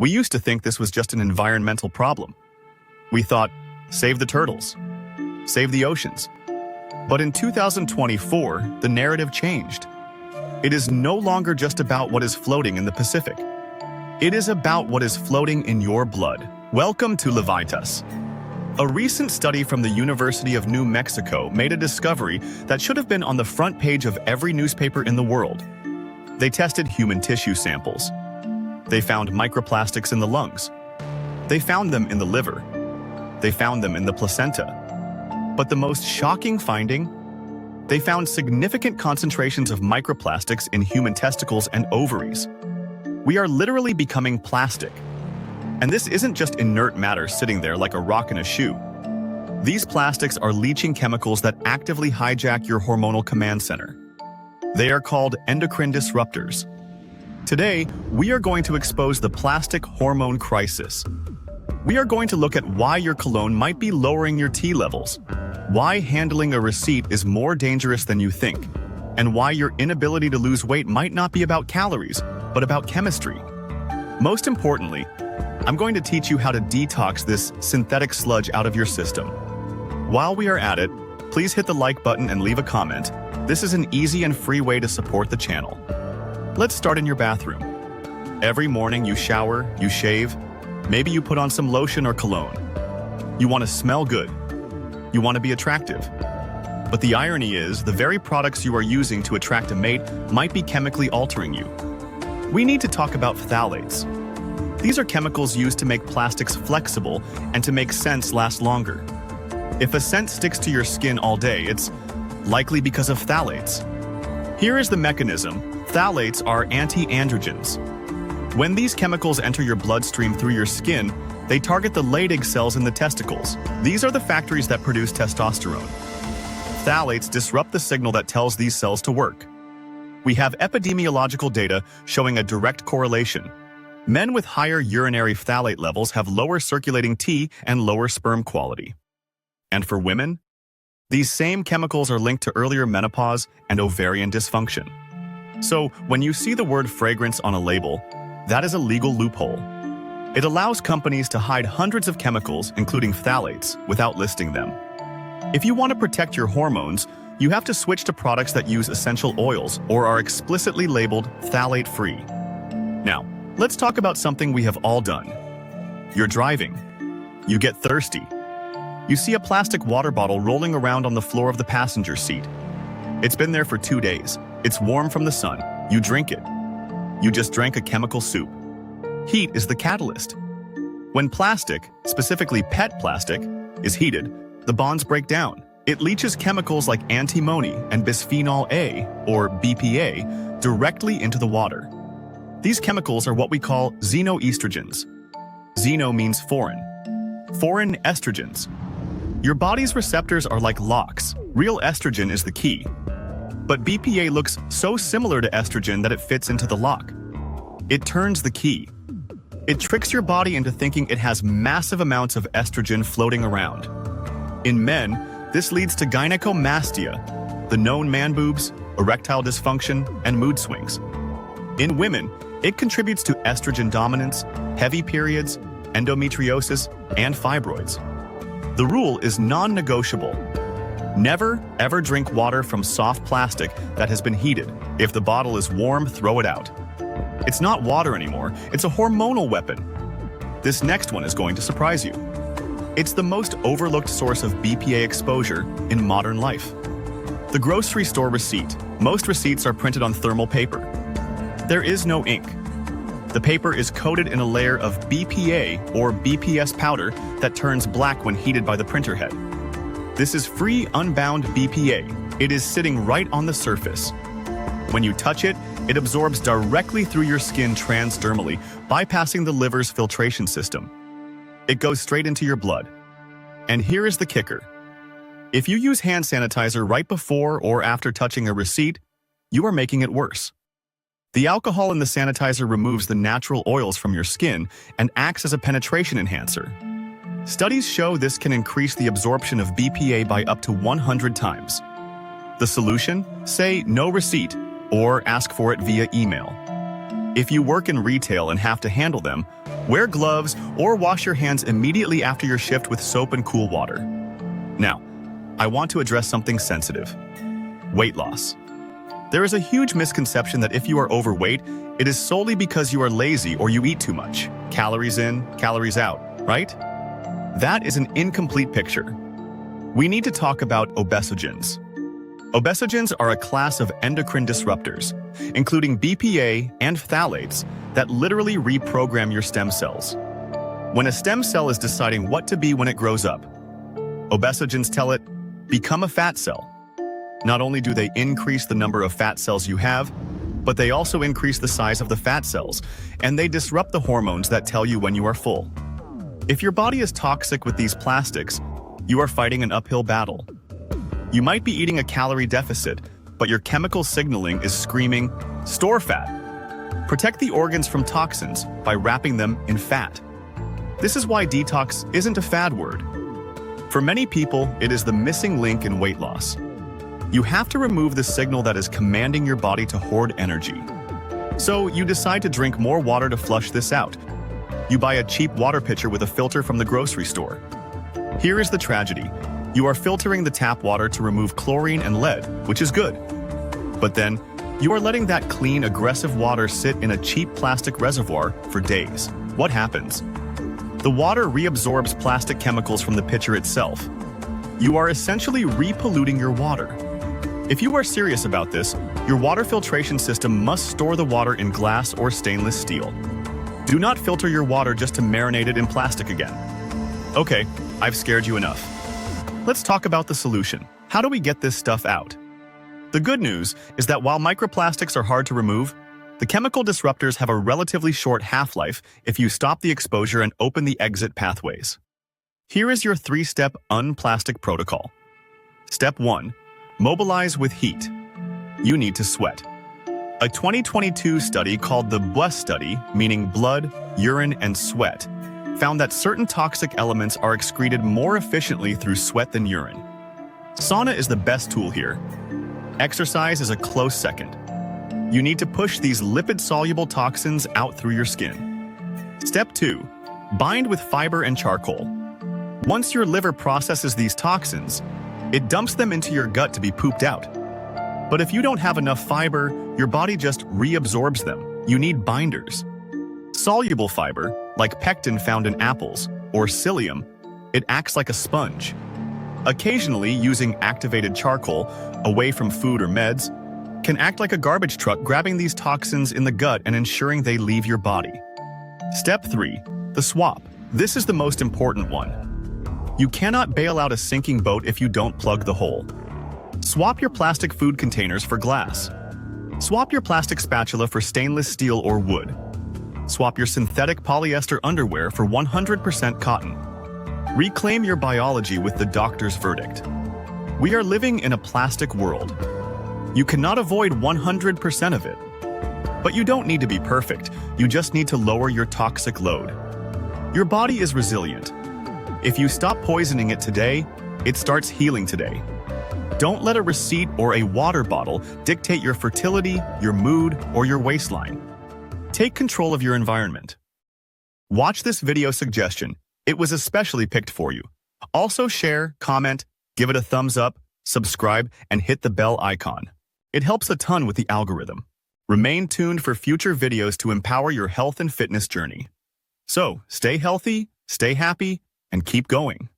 We used to think this was just an environmental problem. We thought, save the turtles, save the oceans. But in 2024, the narrative changed. It is no longer just about what is floating in the Pacific. It is about what is floating in your blood. Welcome to Levitas. A recent study from the University of New Mexico made a discovery that should have been on the front page of every newspaper in the world. They tested human tissue samples. They found microplastics in the lungs. They found them in the liver. They found them in the placenta. But the most shocking finding? They found significant concentrations of microplastics in human testicles and ovaries. We are literally becoming plastic. And this isn't just inert matter sitting there like a rock in a shoe. These plastics are leaching chemicals that actively hijack your hormonal command center. They are called endocrine disruptors. Today, we are going to expose the plastic hormone crisis. We are going to look at why your cologne might be lowering your T levels, why handling a receipt is more dangerous than you think, and why your inability to lose weight might not be about calories, but about chemistry. Most importantly, I'm going to teach you how to detox this synthetic sludge out of your system. While we are at it, please hit the like button and leave a comment. This is an easy and free way to support the channel. Let's start in your bathroom. Every morning you shower, you shave, maybe you put on some lotion or cologne. You want to smell good. You want to be attractive. But the irony is, the very products you are using to attract a mate might be chemically altering you. We need to talk about phthalates. These are chemicals used to make plastics flexible and to make scents last longer. If a scent sticks to your skin all day, it's likely because of phthalates. Here is the mechanism. Phthalates are anti-androgens. When these chemicals enter your bloodstream through your skin, they target the Leydig cells in the testicles. These are the factories that produce testosterone. Phthalates disrupt the signal that tells these cells to work. We have epidemiological data showing a direct correlation. Men with higher urinary phthalate levels have lower circulating T and lower sperm quality. And for women, these same chemicals are linked to earlier menopause and ovarian dysfunction. So when you see the word fragrance on a label, that is a legal loophole. It allows companies to hide hundreds of chemicals, including phthalates, without listing them. If you want to protect your hormones, you have to switch to products that use essential oils or are explicitly labeled phthalate-free. Now, let's talk about something we have all done. You're driving. You get thirsty. You see a plastic water bottle rolling around on the floor of the passenger seat. It's been there for 2 days. It's warm from the sun. You drink it. You just drank a chemical soup. Heat is the catalyst. When plastic, specifically PET plastic, is heated, the bonds break down. It leaches chemicals like antimony and bisphenol A, or BPA, directly into the water. These chemicals are what we call xenoestrogens. Xeno means foreign. Foreign estrogens. Your body's receptors are like locks. Real estrogen is the key. But BPA looks so similar to estrogen that it fits into the lock. It turns the key. It tricks your body into thinking it has massive amounts of estrogen floating around. In men, this leads to gynecomastia, the known man boobs, erectile dysfunction, and mood swings. In women, it contributes to estrogen dominance, heavy periods, endometriosis, and fibroids. The rule is non-negotiable. Never, ever drink water from soft plastic that has been heated. If the bottle is warm, throw it out. It's not water anymore, it's a hormonal weapon. This next one is going to surprise you. It's the most overlooked source of BPA exposure in modern life. The grocery store receipt. Most receipts are printed on thermal paper. There is no ink. The paper is coated in a layer of BPA or BPS powder that turns black when heated by the printer head. This is free, unbound BPA. It is sitting right on the surface. When you touch it, it absorbs directly through your skin transdermally, bypassing the liver's filtration system. It goes straight into your blood. And here is the kicker. If you use hand sanitizer right before or after touching a receipt, you are making it worse. The alcohol in the sanitizer removes the natural oils from your skin and acts as a penetration enhancer. Studies show this can increase the absorption of BPA by up to 100 times. The solution? Say no receipt or ask for it via email. If you work in retail and have to handle them, wear gloves or wash your hands immediately after your shift with soap and cool water. Now, I want to address something sensitive: weight loss. There is a huge misconception that if you are overweight, it is solely because you are lazy or you eat too much. Calories in, calories out, right? That is an incomplete picture. We need to talk about obesogens. Obesogens are a class of endocrine disruptors, including BPA and phthalates, that literally reprogram your stem cells. When a stem cell is deciding what to be when it grows up, obesogens tell it, become a fat cell. Not only do they increase the number of fat cells you have, but they also increase the size of the fat cells, and they disrupt the hormones that tell you when you are full. If your body is toxic with these plastics, you are fighting an uphill battle. You might be eating a calorie deficit, but your chemical signaling is screaming, store fat. Protect the organs from toxins by wrapping them in fat. This is why detox isn't a fad word. For many people, it is the missing link in weight loss. You have to remove the signal that is commanding your body to hoard energy. So you decide to drink more water to flush this out. You buy a cheap water pitcher with a filter from the grocery store. Here is the tragedy. You are filtering the tap water to remove chlorine and lead, which is good. But then, you are letting that clean, aggressive water sit in a cheap plastic reservoir for days. What happens? The water reabsorbs plastic chemicals from the pitcher itself. You are essentially repolluting your water. If you are serious about this, your water filtration system must store the water in glass or stainless steel. Do not filter your water just to marinate it in plastic again. Okay, I've scared you enough. Let's talk about the solution. How do we get this stuff out? The good news is that while microplastics are hard to remove, the chemical disruptors have a relatively short half-life if you stop the exposure and open the exit pathways. Here is your 3-step unplastic protocol. Step 1. Mobilize with heat. You need to sweat. A 2022 study called the BUS study, meaning blood, urine, and sweat, found that certain toxic elements are excreted more efficiently through sweat than urine. Sauna is the best tool here. Exercise is a close second. You need to push these lipid-soluble toxins out through your skin. Step 2. Bind with fiber and charcoal. Once your liver processes these toxins, it dumps them into your gut to be pooped out. But if you don't have enough fiber, your body just reabsorbs them. You need binders. Soluble fiber, like pectin found in apples, or psyllium, it acts like a sponge. Occasionally, using activated charcoal, away from food or meds, can act like a garbage truck, grabbing these toxins in the gut and ensuring they leave your body. Step 3. The swap. This is the most important one. You cannot bail out a sinking boat if you don't plug the hole. Swap your plastic food containers for glass. Swap your plastic spatula for stainless steel or wood. Swap your synthetic polyester underwear for 100% cotton. Reclaim your biology with the doctor's verdict. We are living in a plastic world. You cannot avoid 100% of it. But you don't need to be perfect. You just need to lower your toxic load. Your body is resilient. If you stop poisoning it today, it starts healing today. Don't let a receipt or a water bottle dictate your fertility, your mood, or your waistline. Take control of your environment. Watch this video suggestion. It was especially picked for you. Also share, comment, give it a thumbs up, subscribe, and hit the bell icon. It helps a ton with the algorithm. Remain tuned for future videos to empower your health and fitness journey. So, stay healthy, stay happy, and keep going.